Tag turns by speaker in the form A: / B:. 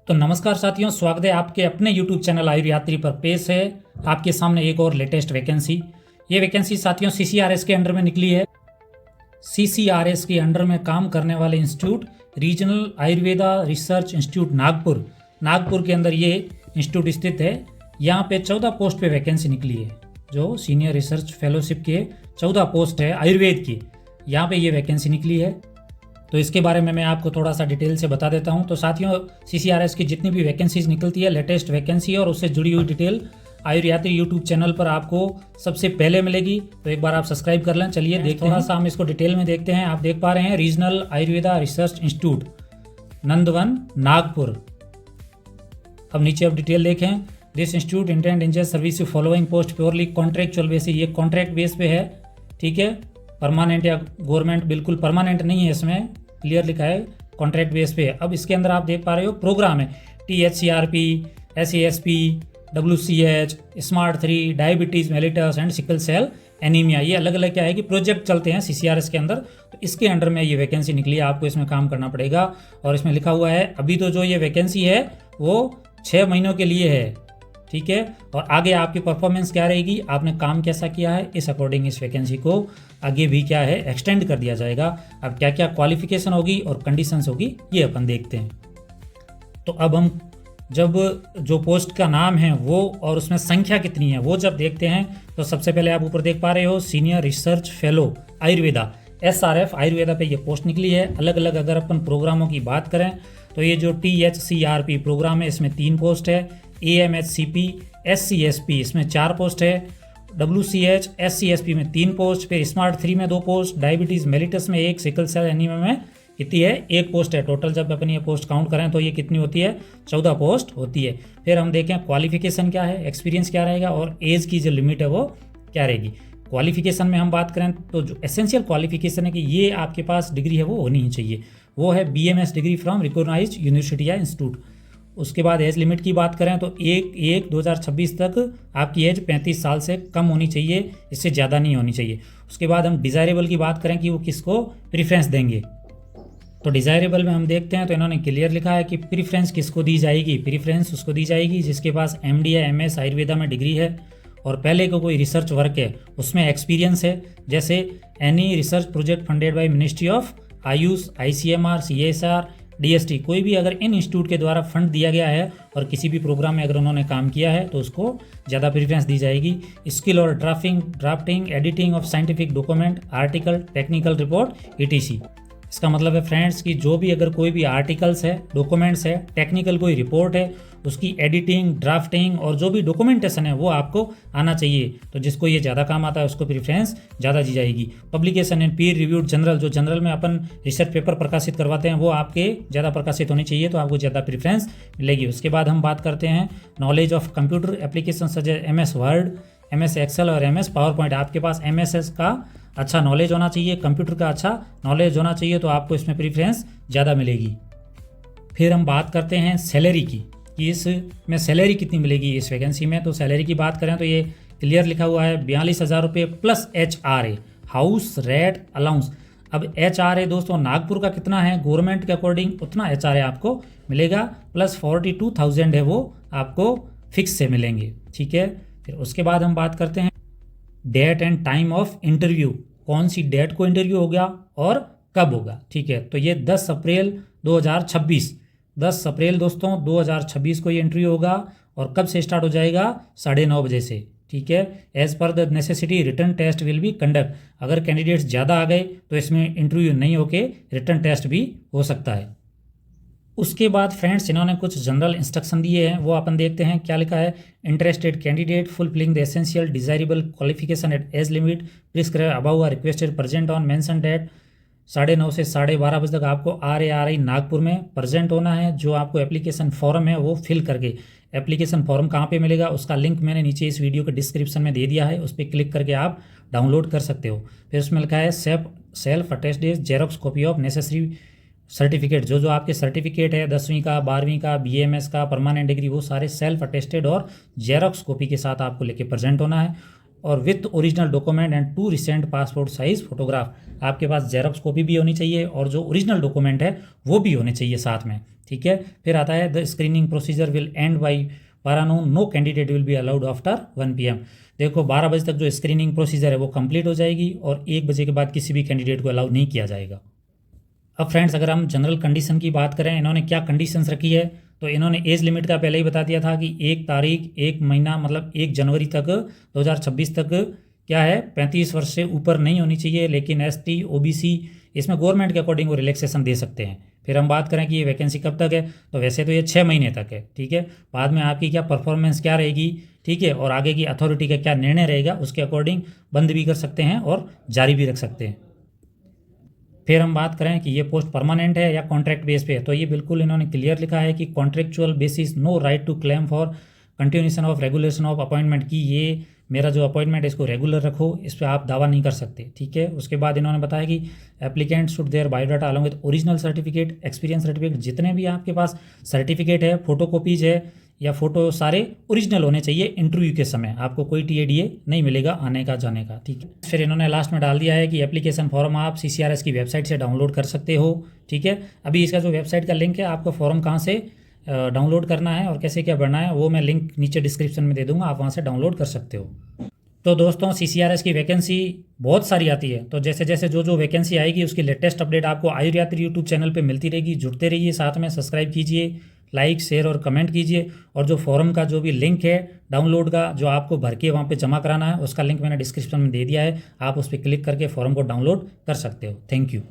A: तो नमस्कार साथियों, स्वागत है आपके अपने YouTube चैनल आयुर्यात्री पर। पेश है आपके सामने एक और लेटेस्ट वैकेंसी। ये वैकेंसी साथियों CCRS के अंडर में निकली है। CCRS के अंडर में काम करने वाले institute regional Ayurveda research institute Nagpur के अंदर ये इंस्टीट्यूट स्थित है। यहाँ पे 14 पोस्ट पे वैकेंसी निकली है। जो सीनियर रिसर्च फेलोशिप के 14 पोस्ट है आयुर्वेद की, यहाँ पे ये वैकेंसी निकली है। तो इसके बारे में मैं आपको थोड़ा सा डिटेल से बता देता हूं। तो साथियों, CCRS की जितनी भी वैकेंसीज निकलती है, लेटेस्ट वैकेंसी और उससे जुड़ी हुई डिटेल आयुर्यात्री यूट्यूब चैनल पर आपको सबसे पहले मिलेगी। तो एक बार आप सब्सक्राइब कर लें। चलिए देखते हैं, थोड़ा सा हम इसको डिटेल में देखते हैं। आप देख पा रहे हैं regional Ayurveda research institute Nandvan Nagpur. अब नीचे अब डिटेल देखें। दिस इंस्टीट्यूट इंटेंड इंजन service following post purely contractual basis. ये कॉन्ट्रैक्ट बेस पे है, ठीक है। परमानेंट या गवर्नमेंट बिल्कुल परमानेंट नहीं है, इसमें क्लियर लिखा है कॉन्ट्रैक्ट बेस पे है। अब इसके अंदर आप देख पा रहे हो प्रोग्राम है THCRP, SASP, WCH, smart 3, diabetes mellitus and sickle cell anaemia. ये अलग अलग क्या है कि प्रोजेक्ट चलते हैं CCRS के अंदर। तो इसके अंडर में ये वैकेंसी निकली है, आपको इसमें काम करना पड़ेगा। और इसमें लिखा हुआ है अभी तो जो ये वैकेंसी है वो 6 महीनों के लिए है, ठीक है। और आगे आपकी परफॉर्मेंस क्या रहेगी, आपने काम कैसा किया है, इस अकॉर्डिंग इस वैकेंसी को आगे भी क्या है एक्सटेंड कर दिया जाएगा। अब क्या क्या क्वालिफिकेशन होगी और कंडीशंस होगी ये अपन देखते हैं। तो अब हम जब जो पोस्ट का नाम है वो और उसमें संख्या कितनी है वो जब देखते हैं, तो सबसे पहले आप ऊपर देख पा रहे हो senior research fellow Ayurveda SRF Ayurveda पे ये पोस्ट निकली है। अलग अलग अगर अपन प्रोग्रामों की बात करें तो ये जो THCRP प्रोग्राम है इसमें 3 पोस्ट है। AMHCP SCSP इसमें 4 पोस्ट है। WCH SCSP में 3 पोस्ट, फिर स्मार्ट 3 में 2 पोस्ट, डायबिटीज़ मेलिटस में 1, सिकल सेल एनीमिया में कितनी है 1 पोस्ट है। टोटल जब अपन ये पोस्ट काउंट करें तो ये कितनी होती है 14 पोस्ट होती है। फिर हम देखें क्वालिफिकेशन क्या है, एक्सपीरियंस क्या रहेगा और एज की जो लिमिट है वो क्या रहेगी। क्वालिफिकेशन में हम बात करें तो जो एसेंशियल क्वालिफिकेशन है कि ये आपके पास डिग्री है वो होनी ही चाहिए, वो है BMS degree from recognised university या इंस्टीट्यूट। उसके बाद एज लिमिट की बात करें तो 1/1/2026 तक आपकी एज 35 साल से कम होनी चाहिए, इससे ज़्यादा नहीं होनी चाहिए। उसके बाद हम डिज़ायरेबल की बात करें कि वो किसको प्रीफ्रेंस देंगे, तो डिज़ायरेबल में हम देखते हैं तो इन्होंने क्लियर लिखा है कि प्रीफ्रेंस किसको दी जाएगी। प्रीफ्रेंस उसको दी जाएगी जिसके पास MD या MS आयुर्वेदा में डिग्री है और पहले को कोई रिसर्च वर्क है उसमें एक्सपीरियंस है, जैसे any research project funded by ministry of Ayush, ICMR, CSR, DST। कोई भी अगर इन इंस्टीट्यूट के द्वारा फंड दिया गया है और किसी भी प्रोग्राम में अगर उन्होंने काम किया है तो उसको ज़्यादा प्रेफरेंस दी जाएगी। स्किल और drafting editing of scientific document, article, technical report ETC। इसका मतलब है फ्रेंड्स कि जो भी अगर कोई भी आर्टिकल्स है, डॉक्यूमेंट्स है, टेक्निकल कोई रिपोर्ट है, उसकी एडिटिंग, ड्राफ्टिंग और जो भी डॉक्यूमेंटेशन है वो आपको आना चाहिए। तो जिसको ये ज़्यादा काम आता है उसको प्रेफरेंस ज़्यादा दी जाएगी। Publication and peer reviewed journal, जो जर्नल में अपन रिसर्च पेपर प्रकाशित करवाते हैं वो आपके ज़्यादा प्रकाशित होनी चाहिए, तो आपको ज़्यादा प्रेफरेंस मिलेगी। उसके बाद हम बात करते हैं knowledge of computer application such as MS Word, MS Excel और MS पावर पॉइंट। आपके पास MSS का अच्छा नॉलेज होना चाहिए, कंप्यूटर का अच्छा नॉलेज होना चाहिए, तो आपको इसमें प्रेफरेंस ज़्यादा मिलेगी। फिर हम बात करते हैं सैलरी की कि इसमें सैलरी कितनी मिलेगी इस वैकेंसी में। तो सैलरी की बात करें तो ये क्लियर लिखा हुआ है 42,000 रुपये plus HRA house rent allowance. अब HRA दोस्तों नागपुर का कितना है, गवर्नमेंट के अकॉर्डिंग उतना HRA आपको मिलेगा, प्लस 42,000 है वो आपको फिक्स से मिलेंगे, ठीक है। फिर उसके बाद हम बात करते हैं date and time of interview, कौन सी डेट को इंटरव्यू होगा और कब होगा, ठीक है। तो ये 10 अप्रैल 2026, 10 अप्रैल दोस्तों 2026 को ये इंटरव्यू होगा और कब से स्टार्ट हो जाएगा 9:30 बजे से, ठीक है। As per the necessity written test will be conduct. अगर कैंडिडेट्स ज़्यादा आ गए तो इसमें इंटरव्यू नहीं होके रिटर्न टेस्ट भी हो सकता है। उसके बाद फ्रेंड्स इन्होंने कुछ जनरल इंस्ट्रक्शन दिए हैं, वो अपन देखते हैं क्या लिखा है। Interested candidate fulfilling the essential desirable qualification at age limit prescribed above are requested present on mention date. 9:30 से 12:30 बजे तक आपको RARI नागपुर में प्रेजेंट होना है। जो आपको एप्लीकेशन फॉर्म है वो फिल करके, एप्लीकेशन फॉर्म कहाँ पे मिलेगा उसका लिंक मैंने नीचे इस वीडियो के डिस्क्रिप्शन में दे दिया है, उस पर क्लिक करके आप डाउनलोड कर सकते हो। फिर उसमें लिखा है self attested xerox copy of necessary certificate, जो आपके सर्टिफिकेट है 10वीं का, 12वीं का, BMS का, परमानेंट डिग्री, वो सारे सेल्फ अटेस्टेड और जेरोक्स कॉपी के साथ आपको लेके प्रेजेंट होना है। और with original document and 2 recent passport size photograph, आपके पास जेरोक्स कॉपी भी होनी चाहिए और जो ओरिजिनल डॉक्यूमेंट है वो भी होने चाहिए साथ में, ठीक ठीक है। फिर आता है the screening procedure will end by 12 noon, no candidate will be allowed after 1 PM। देखो 12 बजे तक जो स्क्रीनिंग प्रोसीजर है वो कंप्लीट हो जाएगी और 1 बजे के बाद किसी भी कैंडिडेट को अलाउ नहीं किया जाएगा। अब फ्रेंड्स अगर हम जनरल कंडीशन की बात करें, इन्होंने क्या कंडीशंस रखी है, तो इन्होंने एज लिमिट का पहले ही बता दिया था कि 1 तारीख 1 महीना मतलब 1 जनवरी तक 2026 तक क्या है 35 वर्ष से ऊपर नहीं होनी चाहिए, लेकिन ST OBC इसमें गवर्नमेंट के अकॉर्डिंग वो रिलैक्सेशन दे सकते हैं। फिर हम बात करें कि ये वैकेंसी कब तक है, तो वैसे तो ये 6 महीने तक है, ठीक है। बाद में आपकी क्या परफॉर्मेंस क्या रहेगी, ठीक है, और आगे की अथॉरिटी का क्या निर्णय रहेगा उसके अकॉर्डिंग बंद भी कर सकते हैं और जारी भी रख सकते हैं। फिर हम बात करें कि ये पोस्ट परमानेंट है या कॉन्ट्रैक्ट बेस पे है, तो ये बिल्कुल इन्होंने क्लियर लिखा है कि contractual basis, no right to claim for continuation of regulation of appointment, की ये मेरा जो अपॉइंटमेंट है इसको रेगुलर रखो, इस पर आप दावा नहीं कर सकते, ठीक है। उसके बाद इन्होंने बताया कि applicant should their biodata along with original certificate, experience certificate, जितने भी आपके पास सर्टिफिकेट है, फोटोकॉपीज है या फोटो सारे ओरिजिनल होने चाहिए। इंटरव्यू के समय आपको कोई TADA नहीं मिलेगा आने का जाने का, ठीक है। फिर इन्होंने लास्ट में डाल दिया है कि एप्लीकेशन फॉर्म आप CCRS की वेबसाइट से डाउनलोड कर सकते हो, ठीक है। अभी इसका जो वेबसाइट का लिंक है, आपको फॉर्म कहाँ से डाउनलोड करना है और कैसे क्या भरना है वो मैं लिंक नीचे डिस्क्रिप्शन में दे दूंगा, आप वहाँ से डाउनलोड कर सकते हो। तो दोस्तों CCRS की वैकेंसी बहुत सारी आती है, तो जैसे जैसे जो वैकेंसी आएगी उसकी लेटेस्ट अपडेट आपको आयुर यात्री यूट्यूब चैनल पे मिलती रहेगी। जुड़ते रहिए, साथ में सब्सक्राइब कीजिए, लाइक शेयर और कमेंट कीजिए। और जो फॉर्म का जो भी लिंक है डाउनलोड का, जो आपको भर के वहाँ पे जमा कराना है, उसका लिंक मैंने डिस्क्रिप्शन में दे दिया है, आप उस पर क्लिक करके फॉर्म को डाउनलोड कर सकते हो। Thank you.